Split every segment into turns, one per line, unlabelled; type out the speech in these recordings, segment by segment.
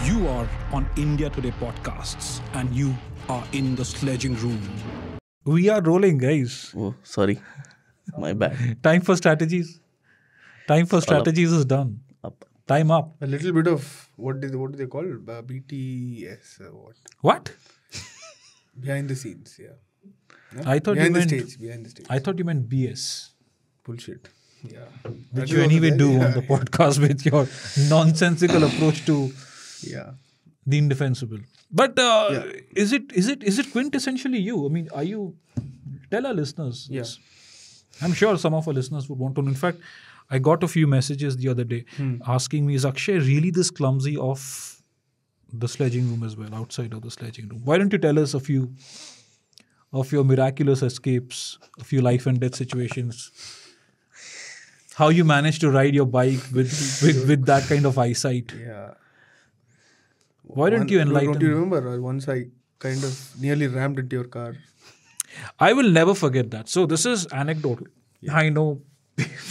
You are on India Today podcasts and you are in the Sledging Room.
We are rolling, guys.
Oh, sorry. My bad.
Time for strategies. Time for strategies is done.
Up.
Time up.
A little bit of what do they call BTS? What
What?
behind the scenes? Yeah. No?
I thought
behind
you
the
meant
stage. Behind the stage.
I thought you meant BS,
Bullshit. Yeah.
which
That
you
is
anyway
also
do
there.
on the podcast with your nonsensical approach to
Yeah.
the indefensible. But is it quintessentially you? I mean, are you? Tell our listeners.
Yeah.
I'm sure some of our listeners would want to know. In fact, I got a few messages the other day asking me, is Akshay really this clumsy off the sledging room as well, outside of the sledging room? Why don't you tell us a few of your miraculous escapes, a few life and death situations, how you managed to ride your bike with that kind of eyesight?
Yeah.
Why don't you enlighten
Don't you
me?
remember once I kind of nearly rammed into your car?
I will never forget that. So this is anecdotal. I know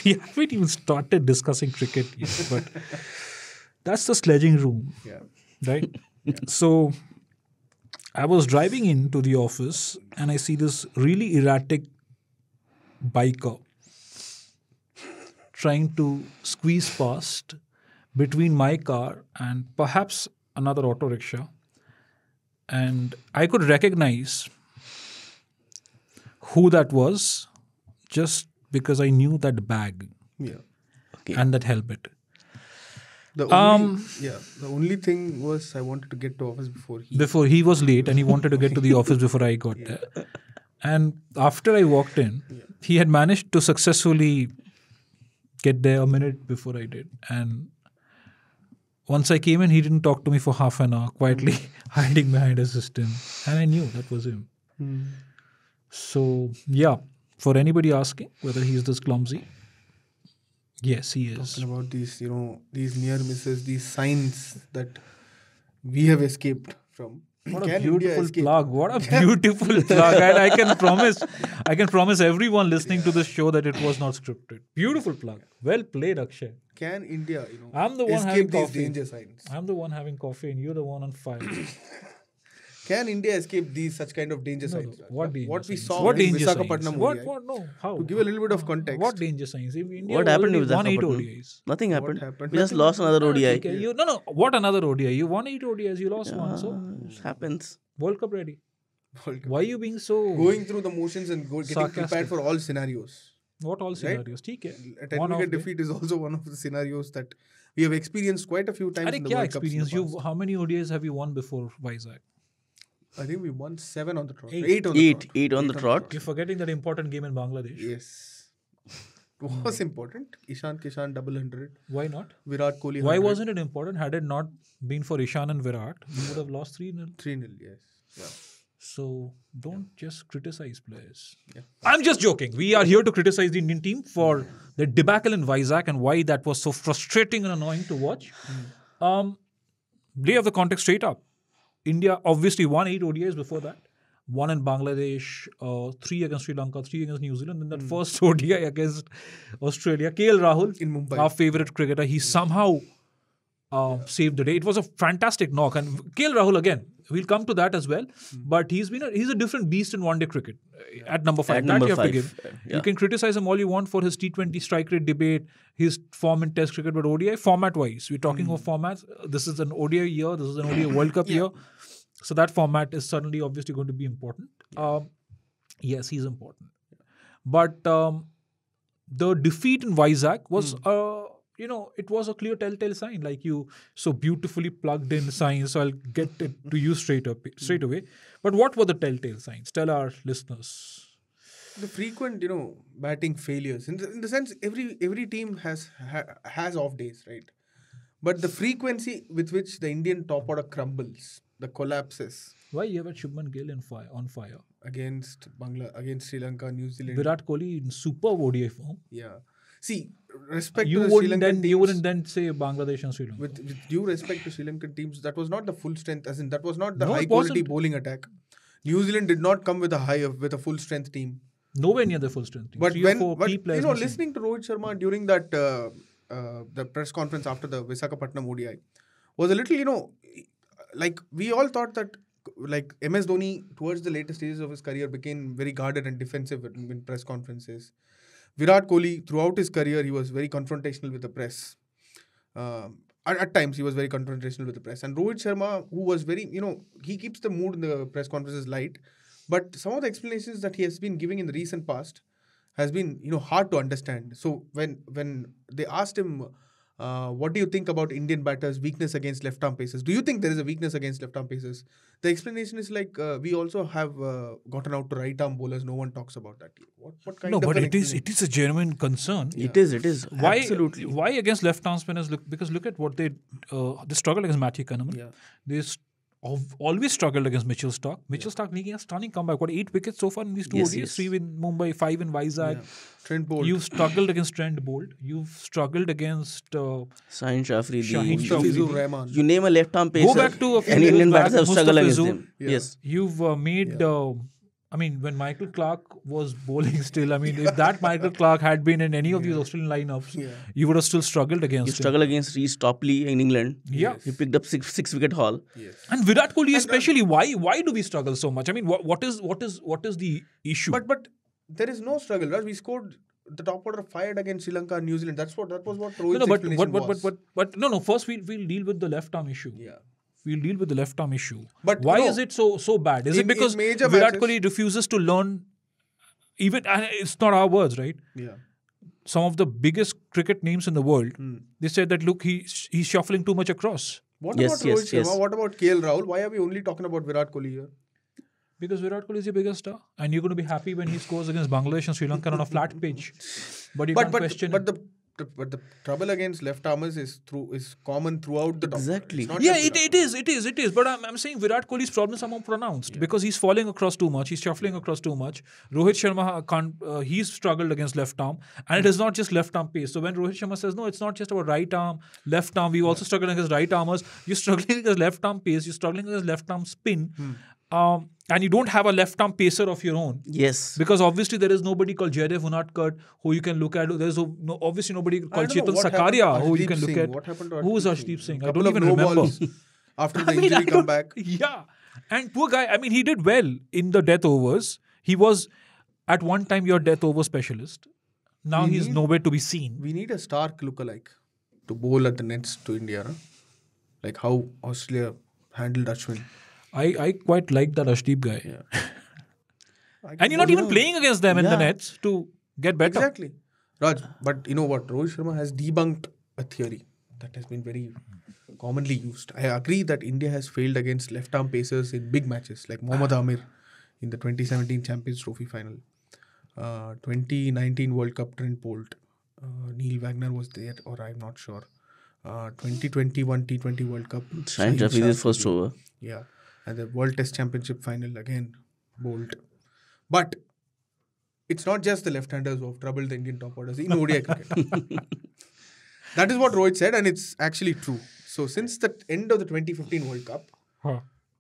we haven't even started discussing cricket yet, but that's the sledging room,
Yeah.
right? So I was driving into the office and I see this really erratic biker trying to squeeze past between my car and perhaps another auto rickshaw. And I could recognize who that was just because I knew that bag
Yeah.
Okay.
and that helmet.
The only thing was I wanted to get to office
Before he was late and he wanted to get to the office before I got there. And after I walked in, he had managed to successfully get there a minute before I did. And once I came in, he didn't talk to me for half an hour, quietly hiding behind a system. And I knew that was him. So, yeah, for anybody asking whether he's this clumsy, yes, he is.
Talking about these, these near misses, these signs that we have escaped from.
What
Can
a
India
beautiful
escape?
plug. What a beautiful plug. And I can promise everyone listening to this show that it was not scripted. Beautiful plug. Well played, Akshay.
Can India,
I'm the one having
escape these
coffee.
danger signs?
I'm the one having coffee and you're the one on fire.
Can India escape these such kind of danger signs?
What danger
What we
signs?
saw
What
in
danger
Visakhapatnam
signs?
ODI.
What? No. How?
To give a little bit of context.
What danger signs? If India
What happened
already
to
won 8
Visakhapatnam?
ODIs.
Nothing happened.
happened?
We just
Nothing.
lost another ODI.
Okay, what another ODI? You won 8 ODIs, you lost one. So,
It happens.
World Cup ready.
World Cup.
Why are you being so...
Going through the motions and getting
Sarcastic.
prepared for all scenarios.
What all scenarios? ठीक है.
A 10
One off
wicket
day.
defeat is also one of the scenarios that we have experienced quite a few times
Arey,
in the
क्या
World Cups. in the
experience?
past.
How many ODIs have you won before Vizag?
I think we won 7 on the trot.
Eight.
8 on the trot.
Eight on the trot.
You're forgetting that important game in Bangladesh.
Yes. It was important. Ishan Kishan double 100.
Why not?
Virat Kohli.
Why
100.
wasn't it important? Had it not been for Ishan and Virat, we would have lost 3-0.
3-0, yes. Yeah.
So don't just criticize players.
Yeah.
I'm just joking. We are here to criticize the Indian team for the debacle in Vizag and why that was so frustrating and annoying to watch. Lay of the context straight up. India obviously won 8 ODIs before that. 1 in Bangladesh, 3 against Sri Lanka, 3 against New Zealand. And that first ODI against Australia. KL Rahul,
In Mumbai.
our favorite cricketer, he somehow saved the day. It was a fantastic knock. And KL Rahul again, we'll come to that as well. But he's a different beast in one-day cricket at number 5.
At
That
number
you have to
5,
give.
yeah.
You can criticize him all you want for his T20 strike rate debate, his form in Test cricket, but ODI format-wise, we're talking of formats. This is an ODI year. This is an ODI World Cup year. So that format is certainly obviously going to be important. Yes, he's important. But the defeat in Vizag was, it was a clear telltale sign. Like you so beautifully plugged in signs. So I'll get it to you straight away. But what were the telltale signs? Tell our listeners.
The frequent, batting failures. In the sense, every team has off days, right? But the frequency with which the Indian top order crumbles, the collapses
Why you have Shubman Gill on fire?
against Sri Lanka, New Zealand.
Virat Kohli in superb ODI form.
Yeah. See, respect
You
to the Sri
wouldn't
Lankan
then
teams.
you wouldn't then say Bangladesh and Sri Lanka.
With due respect to Sri Lankan teams, that was not the full strength. As in, that was not the
No,
high
it
quality
wasn't.
bowling attack. New Zealand did not come with a full strength team.
Nowhere near the full strength.
But
3 or 4 key players missing.
listening to Rohit Sharma during that the press conference after the Visakhapatnam ODI, was a little, like we all thought that like MS Dhoni towards the later stages of his career became very guarded and defensive in press conferences. Virat Kohli, throughout his career, he was very confrontational with the press. At times, he was very confrontational with the press. And Rohit Sharma, who was very, he keeps the mood in the press conferences light. But some of the explanations that he has been giving in the recent past has been, hard to understand. So when they asked him, what do you think about Indian batters' weakness against left-arm pacers? Do you think there is a weakness against left-arm pacers? The explanation is like, we also have gotten out to right-arm bowlers. No one talks about that. What kind
no,
of
but
an
it is a genuine concern.
It is.
Why?
Absolutely.
Why against left-arm spinners? Because look at what they struggled against Matthew Kahneman.
Yeah.
They always struggled against Mitchell Stark. Mitchell Stark making a stunning comeback. What, 8 wickets so far in these two ODIs?
Yes.
3 in Mumbai, 5 in Vizag.
Yeah. Trent Bolt.
You've struggled against Trent Bolt. You've struggled against
Shaheen
Shaheen
Mustafizur Rahman.
You name a left-arm pacer.
Go back to a few
and
years
Indian
back,
batters have struggled against
Mustafizur.
them.
Yeah.
Yes.
You've made... when Michael Clarke was bowling still, if that Michael Clarke had been in any of these Australian lineups, you would have still struggled against
You
him.
struggle against Reece Topley in England.
Yeah.
He picked up six wicket haul.
Yes.
And Virat Kohli especially, why do we struggle so much? What is the issue?
But there is no struggle, right? We scored the top order fired against Sri Lanka and New Zealand. That was what Rohit's explanation was.
First we'll deal with the left arm issue.
Yeah.
We'll deal with the left arm issue.
But
why is it so bad? Is it because
major
Virat
matches-
Kohli refuses to learn? And it's not our words, right?
Yeah.
Some of the biggest cricket names in the world, they said that look, he's shuffling too much across.
What
Yes,
about Rohit
yes,
Sharma?
yes.
What about KL Rahul? Why are we only talking about Virat Kohli here?
Because Virat Kohli is your biggest star, and you're going to be happy when he scores against Bangladesh and Sri Lanka on a flat pitch. But you can't question it.
But the trouble against left armers is common throughout the top.
Exactly.
It's not
Yeah,
just Virat
it is. But I'm saying Virat Kohli's problems are more pronounced because he's falling across too much. He's shuffling across too much. Rohit Sharma can't. He's struggled against left arm, and it is not just left arm pace. So when Rohit Sharma says no, it's not just about right arm, left arm. We also struggle against right armers. You're struggling against left arm pace. You're struggling against left arm spin. And you don't have a left arm pacer of your own.
Yes.
Because obviously there is nobody called Jaydev Unadkat who you can look at. There's obviously nobody called
I don't know
Chetan
what happened to
Sakaria who you
Arshdeep
can look
Singh.
at.
What happened to
Who is
Arshdeep
Arshdeep Singh? I
Couple
don't
of
even
no
remember.
balls after the
I
injury
don't-
comeback.
Yeah. And poor guy, he did well in the death overs. He was at one time your death over specialist. Now he's nowhere to be seen.
We need a Stark lookalike to bowl at the nets to India. Huh? Like how Australia handled Ashwin.
I quite like that Arshdeep guy.
Yeah.
And you're not even playing against them in the
Yeah.
nets to get better.
Exactly. Raj, but you know what? Rohit Sharma has debunked a theory that has been very commonly used. I agree that India has failed against left-arm pacers in big matches like Mohammad Amir in the 2017 Champions Trophy final. 2019 World Cup Trent Bolt. Neil Wagner was there, or I'm not sure. 2021 T20 World Cup.
Shaheen
Shaheen
Shafii is
Shah.
first over.
Yeah. And the World Test Championship final again, Bolt. But it's not just the left-handers who have troubled the Indian top orders in ODI cricket. That is what Rohit said, and it's actually true. So since the end of the 2015 World Cup,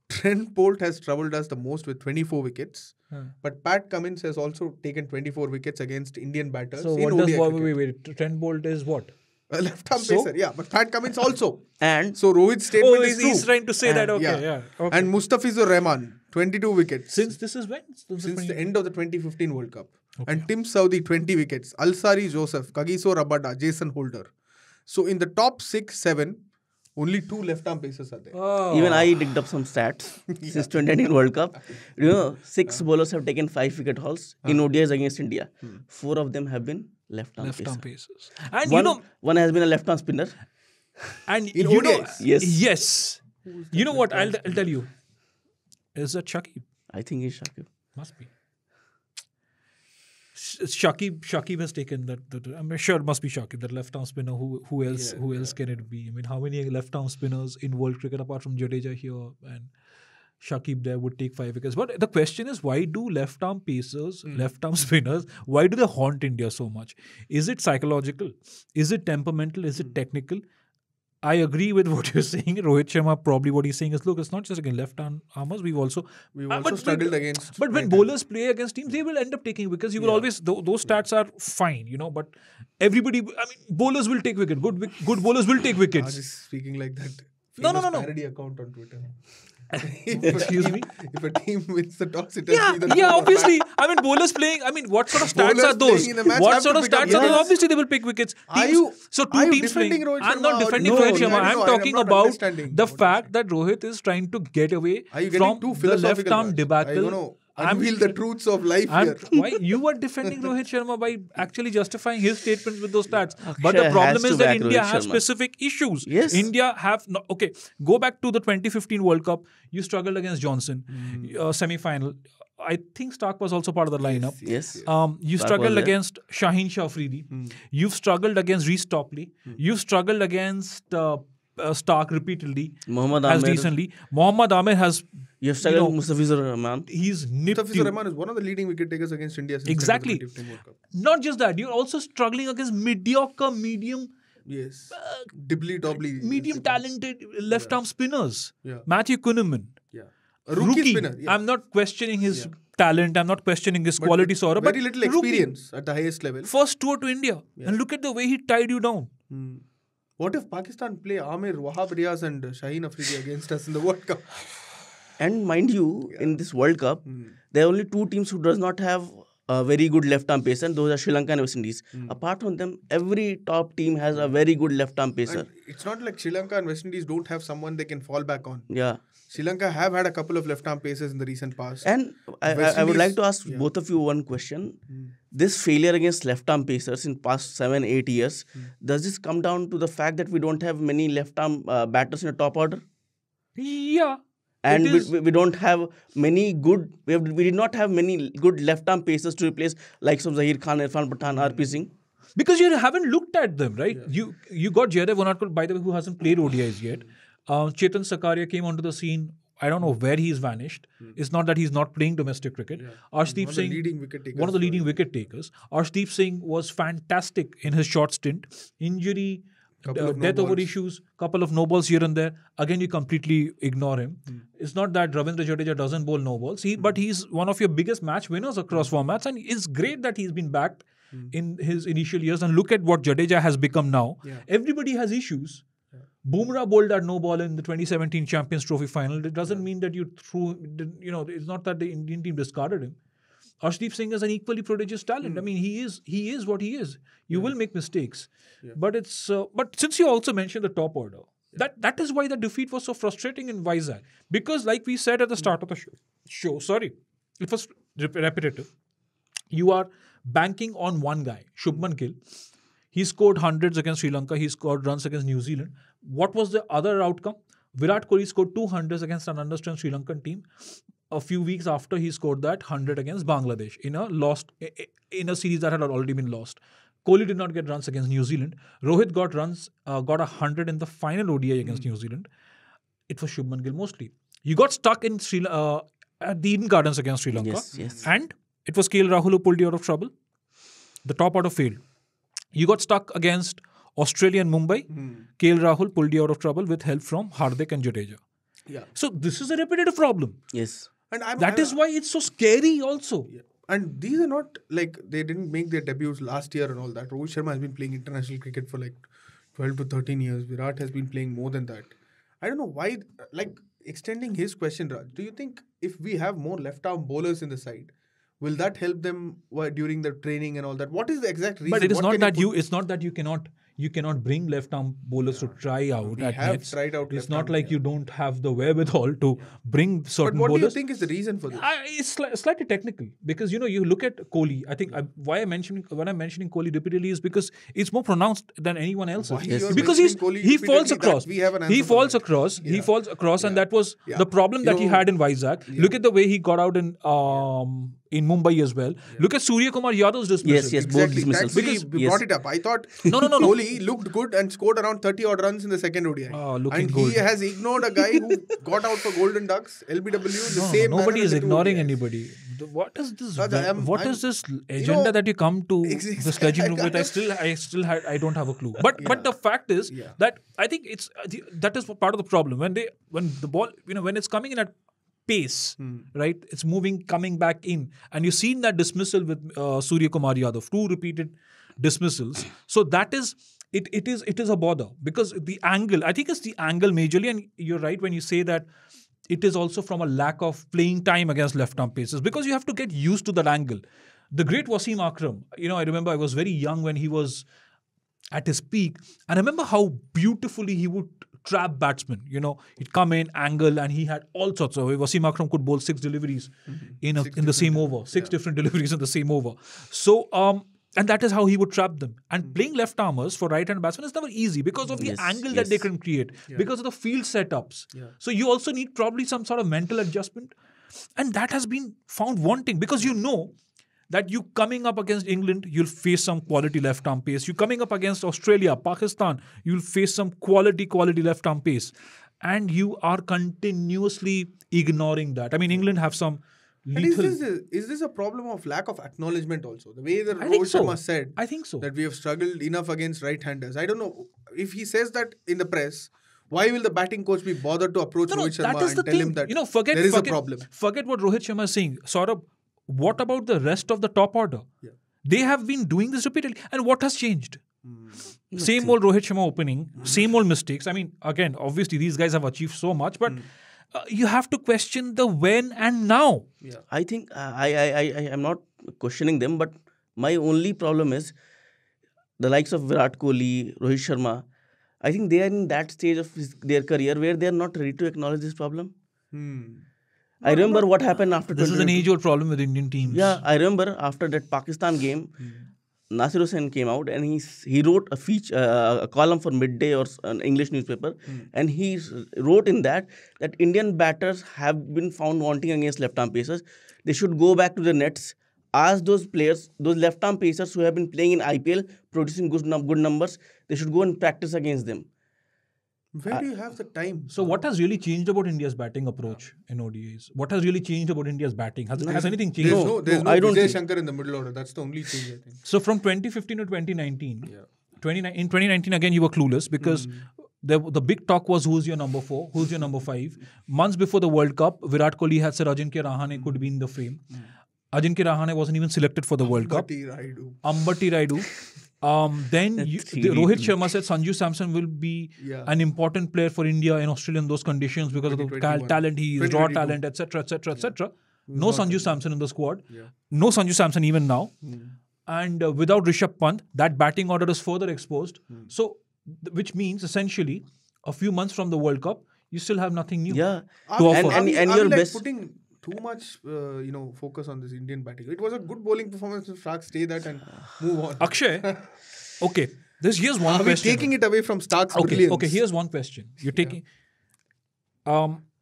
Trent Bolt has troubled us the most with 24 wickets. But Pat Cummins has also taken 24 wickets against Indian batters
So
in
what
ODI
does
cricket.
wait, Trent Bolt is what?
A left-arm
So?
pacer, yeah. But Pat Cummins also.
And
So Rohit's statement is
he's
true.
trying to say that. Okay, yeah. Okay.
And Mustafizur Rahman, 22 wickets.
Since this is when?
Since the end of the 2015 World Cup. And Tim Southee, 20 wickets. Alsari Joseph, Kagiso Rabada, Jason Holder. So in the top 6-7, only 2 left-arm pacers are there.
even I digged up some stats since 2019 World Cup. 6 bowlers have taken 5 wicket hauls in ODIs against India. 4 of them have been left-arm
Left-arm
pacers.
pacers. And
One has been a left-arm spinner.
and
In
you know,
ODIs?
yes. You know what? I'll tell you. Is that Shakib?
I think he's Shakib.
Must be. Shakib has taken that. I'm sure it must be Shakib, that left arm spinner. Who else can it be? How many left arm spinners in world cricket apart from Jadeja here and Shakib there would take 5 wickets? But the question is, why do left arm pacers, left arm spinners, why do they haunt India so much? Is it psychological? Is it temperamental? Is it technical? I agree with what you're saying. Rohit Sharma, probably what he's saying is, look, it's not just against left-armers. We've also
struggled against.
But when bowlers play against teams, they will end up taking wickets. You will always, those stats are fine, but everybody, bowlers will take wicket. Good bowlers will take
Raj
wickets.
is speaking like that
No.
Parody account on Twitter.
Excuse me?
If a team wins the toss, it has
Yeah,
to be the
yeah,
bowler.
obviously. I mean, bowlers playing. I mean, what sort of stats
Bowlers
are those?
playing in the match
What
have
sort
to
of
pick up
stats are those?
wickets.
Obviously, they will pick wickets.
Are
Teams,
you-
so
are
two
you
teams
defending
playing.
Rohit
I'm
Sharma
not
or
defending
no,
Rohit
no,
Sharma.
I
I'm
don't know,
talking
I'm not
about
understanding
the
what you're
fact that Rohit is trying to get away
Are you getting
from
too
the
philosophical?
left-arm
Raj?
debacle.
Are you going to unveil the truths of life here?
Why you were defending Rohit Sharma by actually justifying his statements with those stats? But the
Akshay
problem
has to
is that
back
India
Rohit
has
Sharma.
specific issues.
Yes.
India have no, okay. Go back to the 2015 World Cup. You struggled against Johnson, semi-final. I think Stark was also part of the lineup.
Yes.
You
Stark was
struggled
there.
against Shaheen Shah Afridi. You've struggled against Reece Topley. You've struggled against Stark repeatedly.
Mohammad
As
Amir.
recently. Mohammad Amir has.
You have struggled with Mustafizur Rahman.
He's nipped
Mustafizur
you.
Rahman is one of the leading wicket takers against India since
Exactly.
the 2015 World Cup.
Not just that, you're also struggling against mediocre, medium
Dibbly-dobbly.
talented left-arm spinners.
Yeah.
Matthew Kuhneman.
Yeah. A rookie spinner. Yeah.
I'm not questioning his talent. I'm not questioning his quality, Saurabh.
Very
but
little
rookie.
experience at the highest level.
First tour to India. And look at the way he tied you down.
What if Pakistan play Amir, Wahab Riaz and Shaheen Afridi against us in the World Cup?
And mind you, in this World Cup, there are only two teams who does not have a very good left-arm pacer, and those are Sri Lanka and West Indies. Apart from them, every top team has a very good left-arm pacer.
And it's not like Sri Lanka and West Indies don't have someone they can fall back on.
Yeah.
Sri Lanka have had a couple of left-arm pacers in the recent past.
And I would like to ask both of you one question. This failure against left-arm pacers in past 7-8 years, does this come down to the fact that we don't have many left-arm batters in a top order?
Yeah.
And
It is-
we don't have many good, we did not have many good left-arm pacers to replace likes of Zahir Khan, Irfan Pathan, RP Singh.
Because you haven't looked at them, right? You got Jaydev Unadkar, by the way, who hasn't played ODIs yet. Chetan Sakaria came onto the scene. I don't know where he's vanished. It's not that he's not playing domestic cricket. Arshdeep Singh,
leading wicket takers
one of the
for
leading wicket takers. Arshdeep Singh was fantastic in his short stint. Injury,
Couple of no
death over
balls.
issues, couple of no balls here and there. Again, you completely ignore him. It's not that Ravindra Jadeja doesn't bowl no balls, but he's one of your biggest match winners across formats, and it's great that he's been backed in his initial years. And look at what Jadeja has become now. Everybody has issues. Bumrah bowled that no ball in the 2017 Champions Trophy final. It doesn't mean that you threw, it's not that the Indian team discarded him. Arshdeep Singh is an equally prodigious talent. I mean, he is what he is. You will make mistakes, but it's. But since you also mentioned the top order, that is why the defeat was so frustrating in Vizag. Because, like we said at the start of the show, it was repetitive. You are banking on one guy, Shubman Gill. He scored hundreds against Sri Lanka. He scored runs against New Zealand. What was the other outcome? Virat Kohli scored 200s against an understrength Sri Lankan team. A few weeks after he scored that 100 against Bangladesh in a series that had already been lost. Kohli did not get runs against New Zealand. Rohit got 100 in the final ODI against New Zealand. It was Shubman Gill mostly. You got stuck in at the Eden Gardens against Sri Lanka.
Yes.
And it was KL Rahul who pulled you out of trouble. The top order failed. You got stuck against Australia and Mumbai. KL Rahul pulled you out of trouble with help from Hardik and Jadeja.
Yeah.
So this is a repetitive problem.
Yes.
And
That is why it's so scary also.
And these are not like they didn't make their debuts last year and all that. Rohit Sharma has been playing international cricket for like 12 to 13 years. Virat has been playing more than that. I don't know why, like extending his question, Raj, do you think if we have more left-arm bowlers in the side, will that help them during the training and all that? What is the exact reason?
But it is
What
not
can
that
put-
it's not that you cannot bring left-arm bowlers to try out
We
at
have
nets.
tried out
It's
left-arm,
not like you don't have the wherewithal to bring
But
certain
what do you
bowlers.
think is the reason for this?
It's slightly technical because you look at Kohli. I think when I'm mentioning Kohli repeatedly is because it's more pronounced than anyone else's.
Why you're
Because
mentioning Kohli
he falls
repeatedly,
across.
that we have an answer
He
for
falls
that.
across. He
Yeah.
falls across, and
Yeah.
that was
Yeah.
the problem that he had in Vizag. Look at the way he got out in Mumbai as well. Look at Surya Kumar Yadav's dismissal.
Yes, both
Exactly.
dismissals.
Thankfully, we brought it up. I thought
No.
Kohli looked good and scored around 30 odd runs in the second ODI.
Looking
And
good.
he has ignored a guy who got out for Golden Ducks, LBW, the same manner
Nobody
in
is
the two
ignoring
ODIs.
anybody. What is this?
Raj,
What is this agenda that you come to
Exactly.
the sledging room with? I don't have a clue. But the fact is that I think it's that is part of the problem when the ball when it's coming in at pace, right? It's moving, coming back in, and you've seen that dismissal with Surya Kumar Yadav, 2 repeated dismissals. So that is it is a bother because the angle, I think it's the angle majorly, and you're right when you say that it is also from a lack of playing time against left-arm pacers because you have to get used to that angle. The great Wasim Akram, I remember I was very young when he was at his peak, and I remember how beautifully he would trap batsmen. He'd come in, angle, and he had all sorts of. Wasim Akram could bowl 6 deliveries in the same over, 6 different deliveries in the same over. So, and that is how he would trap them. And playing left armers for right-hand batsmen is never easy because of the angle that they can create, because of the field setups. So you also need probably some sort of mental adjustment, and that has been found wanting because that you coming up against England, you'll face some quality left-arm pace. You coming up against Australia, Pakistan, you'll face some quality left-arm pace. And you are continuously ignoring that. I mean, England have some lethal...
Is this a problem of lack of acknowledgement also? The way that
I think
Rohit
so.
Sharma said
I think so.
that we have struggled enough against right-handers. I don't know. If he says that in the press, why will the batting coach be bothered to approach Rohit Sharma and tell him that there is a problem?
Forget what Rohit Sharma is saying. Saurabh, what about the rest of the top order? Yeah. They have been doing this repeatedly. And what has changed? Same old Rohit Sharma opening, same old mistakes. I mean, again, obviously these guys have achieved so much, but you have to question the when and now.
Yeah. I think I am not questioning them, but my only problem is the likes of Virat Kohli, Rohit Sharma. I think they are in that stage of their career where they are not ready to acknowledge this problem. I remember what happened after...
This is an age-old problem with Indian teams.
Yeah, I remember after that Pakistan game, Nasir Hussain came out and he wrote a column for Midday or an English newspaper, and he wrote in that Indian batters have been found wanting against left-arm pacers. They should go back to the nets, ask those players, those left-arm pacers who have been playing in IPL, producing good numbers, they should go and practice against them.
Where do you have the time?
So what has really changed about India's batting approach in ODIs? What has really changed about India's batting? Has anything changed?
There's no Vijay Shankar in the middle order. That's the only change, I think.
So from 2015 to 2019, in 2019 again you were clueless because the big talk was who's your number 4, who's your number 5. Months before the World Cup, Virat Kohli had said Ajinkya Rahane could be in the frame. Ajinkya Rahane wasn't even selected for the World Cup. Ambati Raidu. Then Rohit Sharma said Sanju Samson will be an important player for India in Australia in those conditions because of the talent he is, raw talent, etc. No Sanju Samson in the squad. No Sanju Samson even now. And without Rishabh Pant, that batting order is further exposed. So, which means essentially a few months from the World Cup, you still have nothing new to offer.
And you're best...
putting too much focus on this Indian batting. It was a good bowling performance. Stark, stay that and move on.
Akshay, okay. Here's one question.
Are we taking it away from Stark's brilliance?
Okay, here's one question. You're taking...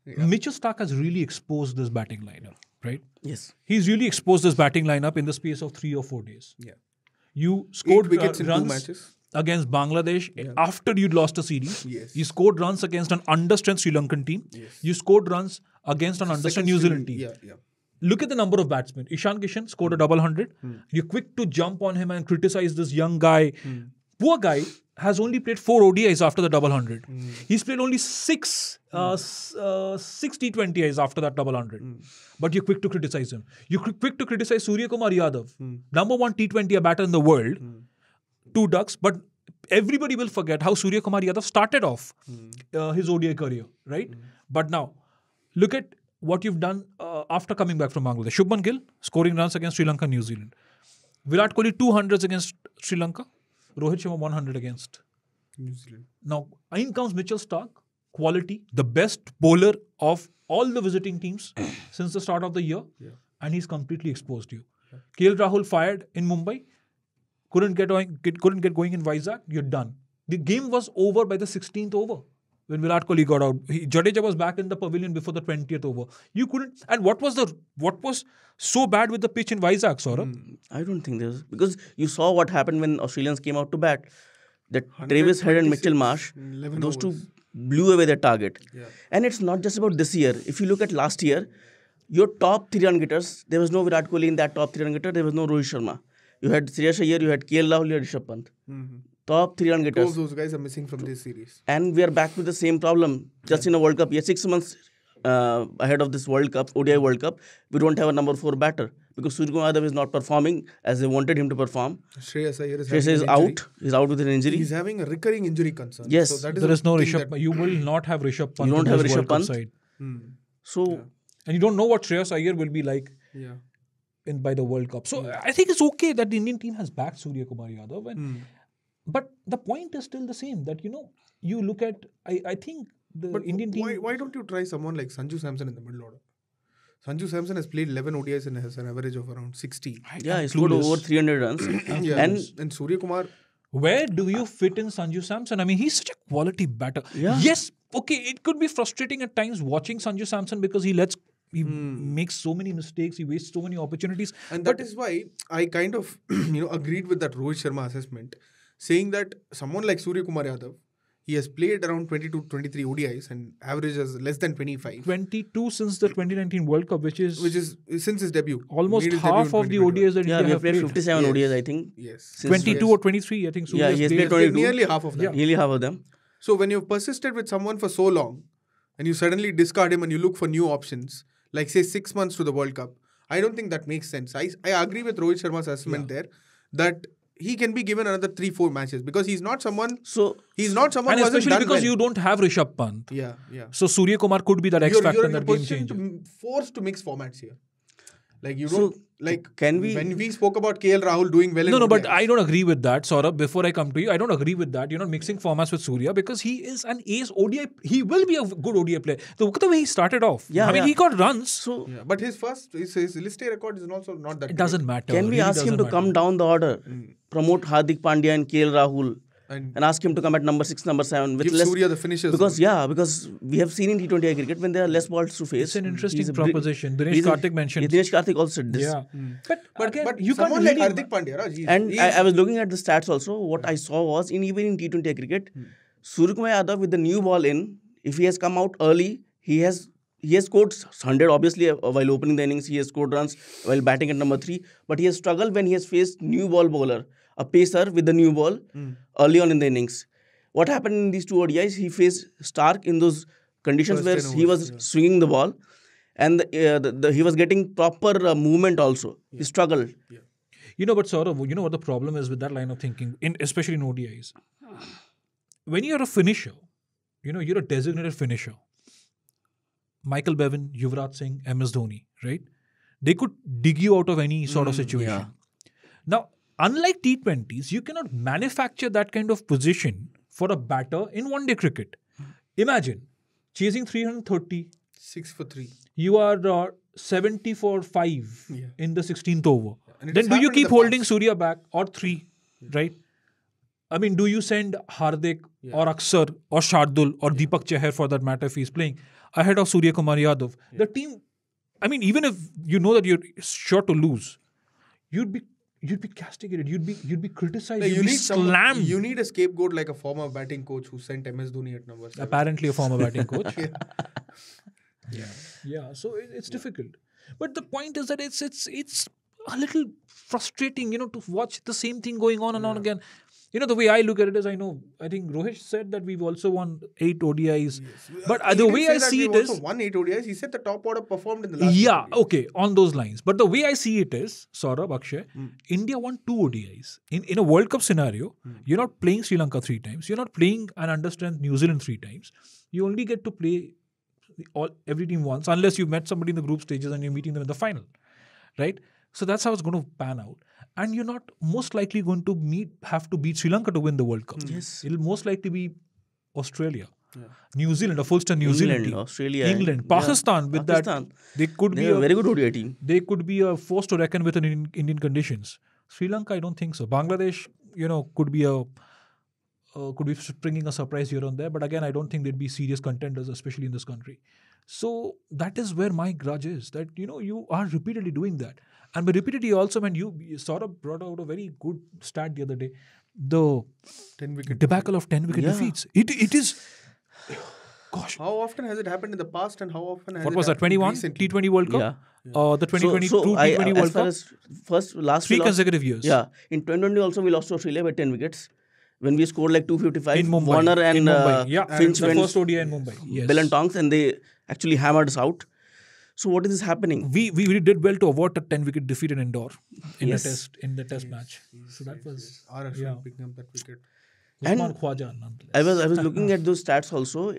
Mitchell Stark has really exposed this batting lineup, right?
Yes.
He's really exposed this batting lineup in the space of 3 or 4 days.
Yeah.
You scored
wickets in 2
runs
matches
against Bangladesh after you'd lost a series.
Yes.
You scored runs against an understrength Sri Lankan team. Yes. You scored runs against an understrength New Zealand team.
Yeah.
Look at the number of batsmen. Ishan Kishan scored a double 100. You're quick to jump on him and criticize this young guy. Poor guy has only played 4 ODIs after the double 100. He's played only 6 T20Is after that double 100. But you're quick to criticize him. You're quick to criticize Surya Kumar Yadav, number 1 T20 batter in the world, 2 ducks. But everybody will forget how Surya Kumar Yadav started off his ODI career, right? But now, look at what you've done after coming back from Bangladesh. Shubman Gill scoring runs against Sri Lanka, New Zealand. Virat Kohli 200s against Sri Lanka. Rohit Sharma 100 against
New Zealand. Now,
in comes Mitchell Stark, quality, the best bowler of all the visiting teams since the start of the year, and he's completely exposed you. KL Rahul fired in Mumbai, couldn't get going in Vizag, you're done. The game was over by the 16th over when Virat Kohli got out. Jadeja was back in the pavilion before the 20th over. You couldn't. And what was so bad with the pitch in Vizag, Saurabh?
I don't think there's... Because you saw what happened when Australians came out to bat. That Travis Head and Mitchell Marsh, those two blew away their target. Yeah. And it's not just about this year. If you look at last year, your top 3 run getters, there was no Virat Kohli in that top 3 run getter, there was no Rohit Sharma. You had Shreyas Iyer, you had KL Rahul, you had Rishabh Pant. Top 3 run getters.
Those guys are missing from this series.
And we are back with the same problem. Just in a World Cup, 6 months ahead of this World Cup, ODI World Cup, we don't have a number 4 batter because Suryakumar Yadav is not performing as they wanted him to perform.
Shreyas Iyer
Shreyas is out. He's out with an injury.
He's having a recurring injury concern.
Yes.
So that
There is no
thing
Rishabh. You will not have Rishabh Pant.
You don't
in
have
this
Rishabh
World Cup
Pant.
side.
So
And you don't know what Shreyas Iyer will be like by the World Cup. So I think it's okay that the Indian team has backed Suryakumar Yadav. But the point is still the same that, you look at, I think the Indian team...
Why don't you try someone like Sanju Samson in the middle order? Sanju Samson has played 11 ODIs and has an average of around 60.
yeah, he scored over 300 runs.
And Suryakumar...
Where do you fit in Sanju Samson? I mean, he's such a quality batter.
Yeah.
Yes, okay, it could be frustrating at times watching Sanju Samson because he makes so many mistakes, he wastes so many opportunities.
And that is why I kind of, agreed with that Rohit Sharma assessment, saying that someone like Suryakumar Yadav, he has played around 22-23 ODIs and averages less than 25.
22 since the 2019 World Cup, which is
since his debut.
Almost
Made his
half
debut in
of the
2021.
ODIs that
Yeah,
India
we
have
have played 57 ODIs, I think.
Yes.
Since
22 or 23, I think.
Yeah, he has played 22.
Nearly half of that.
Nearly half of them.
So when you've persisted with someone for so long and you suddenly discard him and you look for new options, like say 6 months to the World Cup, I don't think that makes sense. I agree with Rohit Sharma's assessment there that he can be given another 3-4 matches because he's not someone
And
who hasn't
especially
done
because
well.
you don't have Rishabh Pant.
Yeah.
So Surya Kumar could be that X factor and that game changer.
Forced to mix formats here. Like you
So,
don't like
can we-
when we spoke about KL Rahul doing well in
No, but
ODIs.
I don't agree with that, Saurabh. Before I come to you, I don't agree with that. You're not mixing formats with Surya because he is an ace ODI. He will be a good ODI player. Look at the way he started off.
Yeah,
I mean,
yeah.
he got runs.
So
Yeah, but his list A record is also not that
It
great.
doesn't matter.
can we
Really
ask him
doesn't
to
matter.
come down the order, promote Hardik Pandya and KL Rahul,
And
and ask him to come at number 6, number 7 with
give
less
Surya the finishes.
because we have seen in T20I cricket when there are less balls to face.
It's an interesting
he's a
proposition. Dinesh
he's a-
Karthik mentioned.
Dinesh Karthik also said this.
Yeah. But again,
But
you can't
someone like
really...
Hardik Pandya, Raj,
And I was looking at the stats also. What I saw was even in T20I cricket, Suryakumar Yadav with the new ball in, if he has come out early, he has scored 100 obviously while opening the innings. He has scored runs while batting at number 3. But he has struggled when he has faced new ball bowler, a pacer with the new ball early on in the innings. What happened in these two ODIs? He faced Stark in those conditions
First
where
10
he was
overs,
swinging the ball, and he was getting proper movement also. He struggled.
But Saurabh, you know what the problem is with that line of thinking, especially in ODIs? When you're a finisher, you're a designated finisher. Michael Bevan, Yuvraj Singh, MS Dhoni, right? They could dig you out of any sort of situation.
yeah.
Now, unlike T20s, you cannot manufacture that kind of position for a batter in one-day cricket. Imagine, chasing 330,
6 for 3.
you are 70 for 5 in the 16th over.
And it
Then
has
do you
happened in
keep
the
holding
past.
Surya back or 3, right? I mean, do you send Hardik or Akshay or Shardul or Deepak Chahar for that matter if he's playing ahead of Surya Kumar Yadav? The team, I mean, even if you know that you're sure to lose, you'd be castigated, you'd be criticized,
Like,
you'd be slammed.
You need a scapegoat like a former batting coach who sent MS Dhoni at number 7.
Apparently a former batting coach. Yeah. So it's difficult. But the point is that it's a little frustrating, to watch the same thing going on and on again. The way I look at it is, I think Rohit said that we've also won 8 ODIs. But
He
the
didn't
way
say
I
that
see
we've
it is...
also won 8 ODIs. He said the top order performed in the last 8 ODIs.
Okay, on those lines. But the way I see it is, Saurabh, Akshay, India won 2 ODIs. In a World Cup scenario, you're not playing Sri Lanka 3 times. You're not playing an understrength New Zealand 3 times. You only get to play every team once, unless you've met somebody in the group stages and you're meeting them in the final. Right? So that's how it's going to pan out. And you're not most likely going to have to beat Sri Lanka to win the World Cup.
Yes.
It'll most likely be Australia, New Zealand, a full-strength New Zealand team.
Australia,
England, Pakistan. With that, they could
They're
be
a very good ODI team.
They could be a force to reckon with in Indian conditions. Sri Lanka, I don't think so. Bangladesh, could be springing a surprise here and there. But again, I don't think they'd be serious contenders, especially in this country. So that is where my grudge is. That you are repeatedly doing that. And by repeatedly also, when you sort of brought out a very good stat the other day, the
10-wicket
debacle of 10-wicket defeats. It is, gosh.
How often has it happened in the past and how often has
What
it
was that,
happened
21?
recently?
T20 World Cup? The 2022 T20 World
as far
Cup?
as last
3
we lost-
consecutive years.
Yeah. In 2020 also we lost to Australia by 10 wickets. When we scored like 255,
In Mumbai.
Warner and
in Mumbai.
Finch
the
went
first ODI in Mumbai. Yes.
Bill and Tonks, and they actually hammered us out. So what is happening?
We did well to avoid a 10-wicket defeat in Indore in
Yes.
the test match. So that was
RF picking up that wicket.
Usman Khwaja nonetheless.
I was looking at those stats also.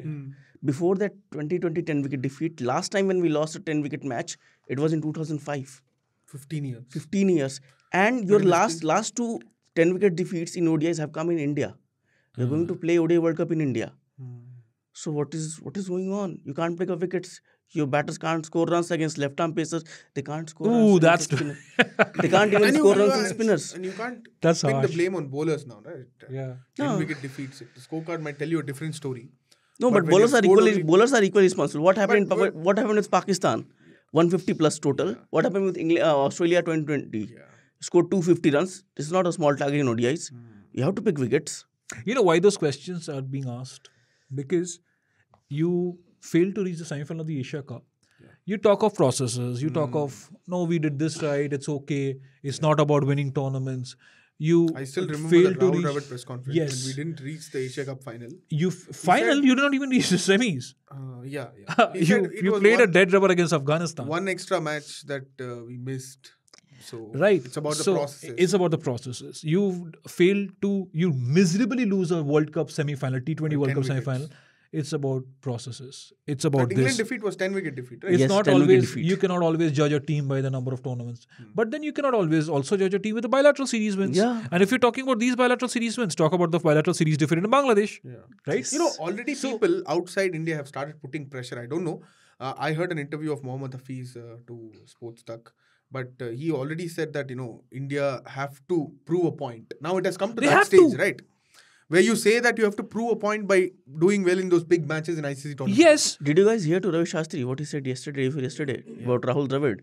Before that 2020 10-wicket defeat, last time when we lost a 10-wicket match, it was in 2005.
15 years.
15 years. And your last two 10-wicket defeats in ODIs have come in India. You're going to play ODI World Cup in India. So what is going on? You can't pick up wickets. Your batters can't score runs against left-arm pacers. They can't score runs.
Ooh, that's
spinners. They can't even score runs in spinners.
And you can't
That's
pin the
harsh.
blame on bowlers now, right?
Yeah.
10-wicket defeats. The scorecard might tell you a different story.
No, but
when
bowlers
you
are
scored
equally responsible. What happened?
But-
What happened with Pakistan? 150 plus total. What happened with Australia 2020? Scored 250 runs. This is not a small target in ODIs. You have to pick wickets.
You know why those questions are being asked? Because you failed to reach the semi-final of the Asia Cup. You talk of processes. You talk of, no, we did this right. It's okay. It's not about winning tournaments.
I still remember the
failed to
Rahul
reach.
Dravid press conference
Yes.
when we didn't reach the Asia Cup final.
You did not even reach the semis.
Yeah. He said it
You
was
played a dead rubber against Afghanistan.
one extra match that we missed. So
Right.
it's about the
So
processes.
It's about the processes. You miserably lose a World Cup semi-final, T20 World
10
Cup
wickets.
semi-final. It's about processes. It's about
That England
this.
defeat was 10-wicket defeat, right?
It's
Yes,
not
10-wicket
always,
defeat.
you cannot always judge a team by the number of tournaments. But then you cannot always also judge a team with the bilateral series wins.
Yeah.
And if you're talking about these bilateral series wins, talk about the bilateral series defeat in Bangladesh. Right?
You know, already people outside India have started putting pressure. I don't know. I heard an interview of Mohammad Hafiz to Sports Duck. But he already said that, India have to prove a point. Now it has come to
They
that
have
stage,
to.
right? Where you say that you have to prove a point by doing well in those big matches in ICC tournaments.
Yes.
Did you guys hear to Ravi Shastri what he said yesterday about Rahul Dravid?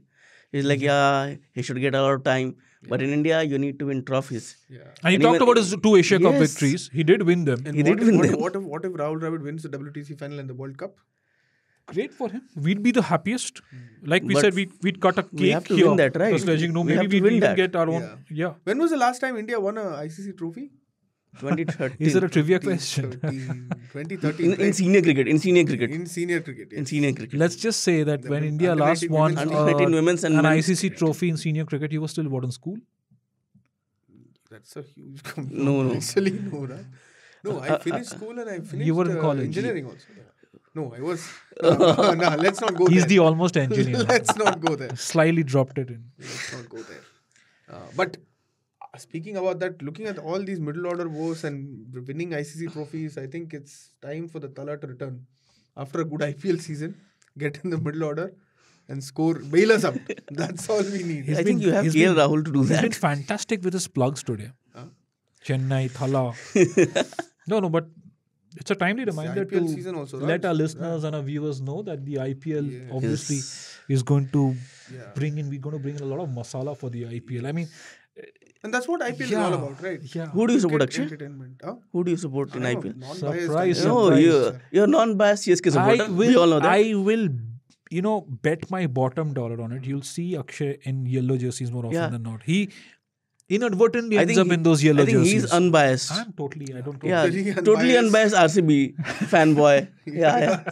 He's like, yeah, he should get a lot of time. But in India, you need to win trophies.
Yeah.
And he
And
talked
even-
about his 2 Asia Cup
Yes.
victories. He did win them.
And
He did win them.
what if Rahul Dravid wins the WTC final and the World Cup?
Great for him. We'd be the happiest. Like we
But
said, we'd cut a cake
we have to
here.
win that, right?
The Sledging Room.
We
Maybe
have to
we'd
win
even
that.
get our own. Yeah.
When was the last time India won a ICC trophy?
2013.
Is there a trivia question?
2013.
in senior cricket?
In senior cricket.
In senior cricket.
Let's just say that when India
under
last
19
won
women's
Under 19 women's and
an
men's
ICC trophy in senior cricket, he was still what, in school?
That's a huge compliment.
No.
Actually, no. Right? No, I finished school and I finished
You were in college.
engineering also. No, I was. No, let's not go
He's
there.
the almost engineer.
Let's not go there.
Slyly dropped it in.
Let's not go there. But speaking about that, looking at all these middle order woes and winning ICC trophies, I think it's time for the Tala to return. After a good IPL season, get in the middle order and score, bail us out. That's all we need.
I think you have KL Rahul to do
He's been
that.
fantastic with his plugs today. Chennai, Thala. No, but it's a timely reminder
IPL
to
season also,
let
right?
our listeners and our viewers know that the IPL
Yes.
obviously is going to
Yeah.
we're going to bring in a lot of masala for the IPL. I mean,
And that's what IPL is all about, right?
Yeah.
Who do you support, Akshay?
Entertainment. Huh?
Who do you support in
I know,
IPL?
non-biased
Surprise,
and-
No, you're non-biased CSK supporter. We all know that.
I will, bet my bottom dollar on it. You'll see Akshay in yellow jerseys more often
Yeah.
than not. He inadvertently
I
ends
think
up in those yellow
I think
jerseys.
he's unbiased.
I don't care.
Yeah,
Totally
totally unbiased RCB fanboy. Yeah.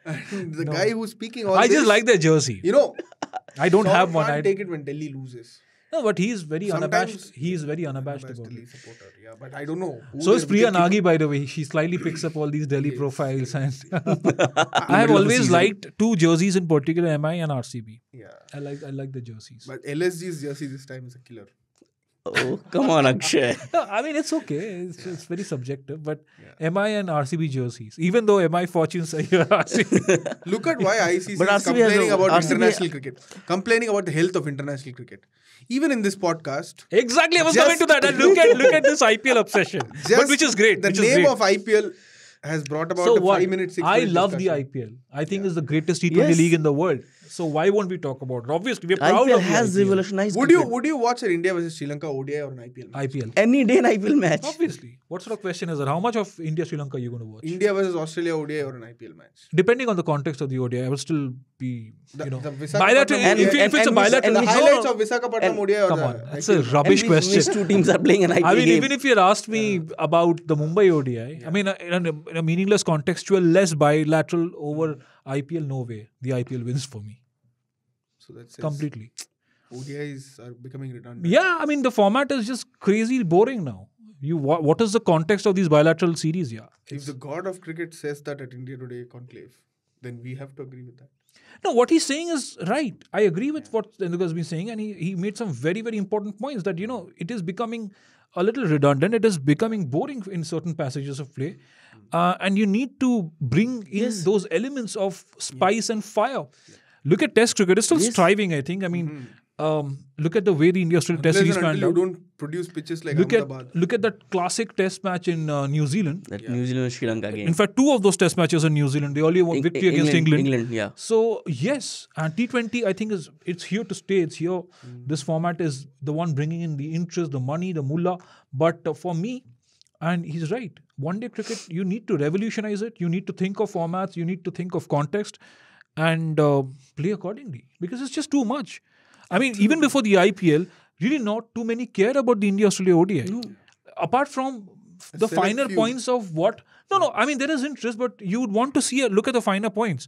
And the guy who's speaking all
I
this,
just like their jersey. I don't
Saurabh
have one.
can't
I
take it when Delhi loses.
No, but he's very
Sometimes
unabashed. He is very unabashed about
Delhi
it.
supporter, yeah, but I don't know. who
So is
their
Priya
wicketkeeper-
Nagi, by the way. She slightly picks up all these Delhi profiles. And I have
Middle of the
always
season.
liked two jerseys in particular, MI and RCB.
Yeah,
I like the jerseys.
but LSG's jersey this time is a killer.
Oh, come on, Akshay.
No, I mean, it's okay. It's very subjective. But MI and RCB jerseys, even though MI fortunes are here, RCB.
Look at why ICC
But
is
RCB has
complaining
a-
about
RCB
international cricket, complaining about the health of international cricket. Even in this podcast,
Exactly. I was
Just-
coming to that. And look at this IPL obsession. But
just
which is great.
The
which is
name
great.
of IPL has brought about
So
a
what?
5 minute, 6
I
minute
love the
discussion.
IPL. I think it's the greatest T20
Yes.
league in the world. So why won't we talk about it? Obviously, we're proud
IPL
of the
has
IPL.
revolutionized
Would
cricket.
you watch an India versus Sri Lanka ODI or an IPL match?
IPL.
Any day an IPL match.
Obviously. What sort of question is that? How much of India Sri Lanka are you going to watch?
India versus Australia ODI or an IPL match?
Depending on the context of the ODI, I will still be,
The
bilateral.
Visakhapatnam
If
and-
it's a
and
bilateral,
The
which-
highlights
no,
of Visakhapatnam ODI or
come
the
on, that's a
IPL?
rubbish
And
question.
Which two teams are playing an IPL
I mean,
game?
even if you had asked me about the Mumbai ODI, I mean, in a meaningless contextual, less bilateral over IPL, no way. The IPL wins for me.
So that's
Completely.
ODIs are becoming redundant.
Yeah, I mean, the format is just crazy boring now. What is the context of these bilateral series? Yeah.
If the god of cricket says that at India Today conclave, then we have to agree with that.
No, what he's saying is right. I agree with what Tenduka has been saying, and he made some very, very important points that, it is becoming a little redundant. It is becoming boring in certain passages of play. And you need to bring in those elements of spice and fire. Look at Test cricket. It's still striving, I think. I mean, look at the way the India-Australia Test series panned
you
out.
don't produce pitches like
Look
Ahmedabad.
at that classic Test match in New Zealand.
That New Zealand Sri Lanka game.
In fact, 2 of those Test matches in New Zealand, they only won victory against England.
Yeah.
So yes, and T20 I think it's here to stay. It's here. This format is the one bringing in the interest, the money, the mullah. But for me, and he's right, one-day cricket, you need to revolutionize it. You need to think of formats. You need to think of context and play accordingly, because it's just too much. I mean, even before the IPL, really not too many care about the India-Australia ODI. No. Apart from the finer points of what... No, I mean, there is interest, but you would want to look at the finer points.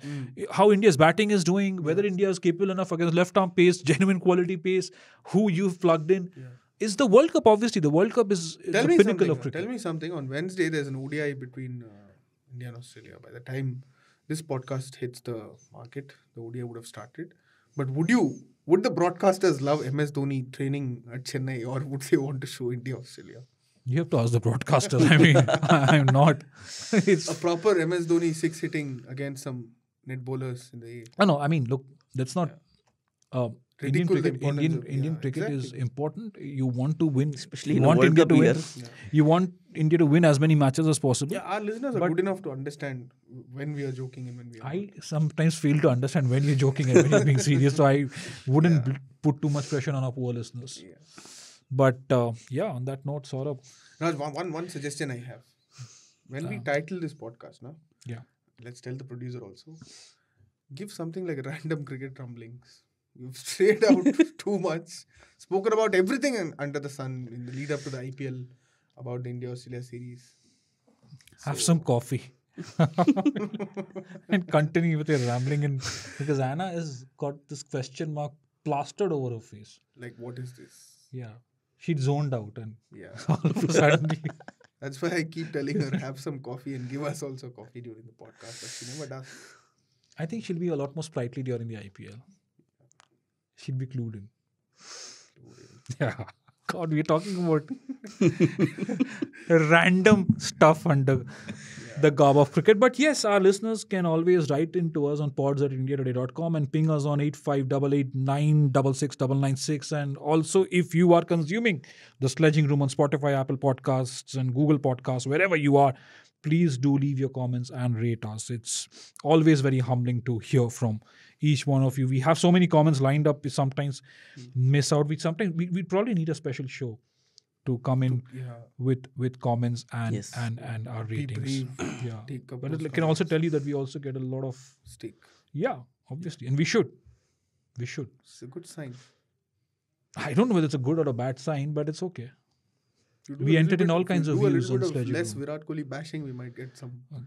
How India's batting is doing, whether India is capable enough against left-arm pace, genuine quality pace, who you've plugged in. Yeah. Is the World Cup, obviously. The World Cup is the pinnacle of cricket.
Tell me something. On Wednesday, there's an ODI between India and Australia. By the time this podcast hits the market, the ODI would have started. But would the broadcasters love MS Dhoni training at Chennai, or would they want to show India Australia?
You have to ask the broadcasters. I mean, I'm not. It's
a proper MS Dhoni 6 hitting against some net bowlers in the A.
No, I mean, look, that's not. Indian cricket is important. You want to win,
especially in a World Cup year.
You want India to win as many matches as possible.
Yeah, our listeners are good enough to understand when we are joking and when we are
I sometimes fail to understand when you're joking and when you're being serious, so I wouldn't put too much pressure on our poor listeners. Yeah. But on that note, Saurabh.
Now, one suggestion I have. When we title this podcast, let's tell the producer also, give something like random cricket rumblings. You've strayed out too much, spoken about everything under the sun in the lead up to the IPL, about the India-Australia series.
Have some coffee. And continue with your rambling, because Anna has got this question mark plastered over her face.
Like, what is this?
Yeah. She zoned out and all of a sudden...
That's why I keep telling her, have some coffee and give us also coffee during the podcast, but she never does.
I think she'll be a lot more sprightly during the IPL. She'd be clued in. Yeah. God, we're talking about random stuff under the garb of cricket. But yes, our listeners can always write into us on pods@indiatoday.com and ping us on 8588966996. And also, if you are consuming the Sledging Room on Spotify, Apple Podcasts and Google Podcasts, wherever you are, please do leave your comments and rate us. It's always very humbling to hear from each one of you. We have so many comments lined up. We sometimes miss out. We probably need a special show to come in with comments and our ratings. But it can also tell you that we also get a lot of
stick.
Yeah, obviously. And we should. It's
a good sign.
I don't know whether it's a good or a bad sign, but it's okay. We entertain all kinds of views on Sledging Room.
Less Virat Kohli bashing, we might get some more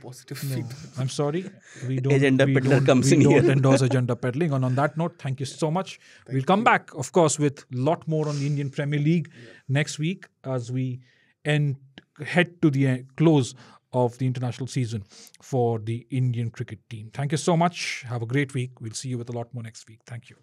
positive feedback.
I'm sorry. We don't endorse agenda peddling. And on that note, thank you so much. We'll come back, of course, with a lot more on the Indian Premier League next week as we head to the close of the international season for the Indian cricket team. Thank you so much. Have a great week. We'll see you with a lot more next week. Thank you.